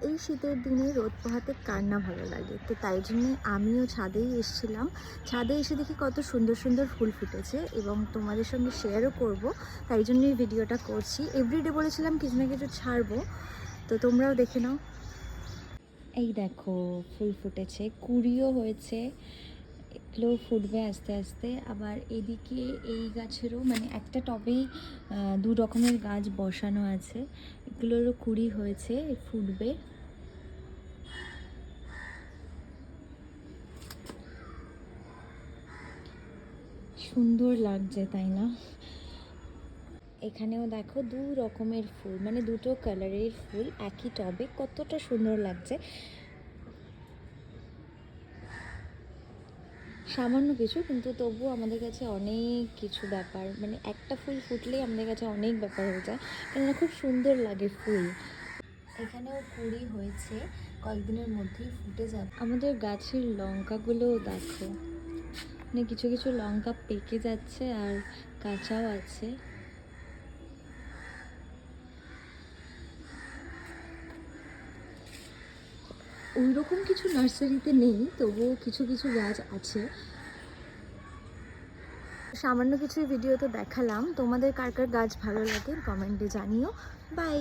এই শীতের দিনে রোদ পোহাতে কার না ভালো লাগে। তো তাই জন্যে আমিও ছাদেই এসেছিলাম। ছাদে এসে দেখি কত সুন্দর সুন্দর ফুল ফুটেছে এবং তোমাদের সঙ্গে শেয়ারও করব, তাই জন্যই ভিডিওটা করছি। এভরিডে বলেছিলাম কিছু না কিছু ছাড়বো, তো তোমরাও দেখে নাও। এই দেখো ফুল ফুটেছে, কুড়িও হয়েছে, এগুলো ফুটবে আস্তে আস্তে। আবার এদিকে এই গাছেরও মানে একটা টবেই দু রকমের গাছ বসানো আছে, এগুলোরও কুড়ি হয়েছে, ফুটবে। সুন্দর লাগছে তাই না? এখানেও দেখো দু রকমের ফুল, মানে দুটো কালারের ফুল একই টবে, কতটা সুন্দর লাগছে। সামান্য কিছু, কিন্তু তবুও আমাদের কাছে অনেক কিছু ব্যাপার, মানে একটা ফুল ফুটলেই আমাদের কাছে অনেক ব্যাপার হয়ে যায়, কেননা খুব সুন্দর লাগে ফুল। এখানেও কুড়ি হয়েছে, কয়েকদিনের মধ্যেই ফুটে যাবে। আমাদের গাছের লঙ্কাগুলোও দেখো, মানে কিছু কিছু লঙ্কা পেকে যাচ্ছে আর কাঁচাও আছে। ওই রকম কিছু নার্সারিতে নেই, তবুও কিছু কিছু গাছ আছে। সামান্য কিছু ভিডিওতে দেখালাম, তোমাদের কার কার গাছ ভালো লাগে কমেন্টে জানিও। বাই।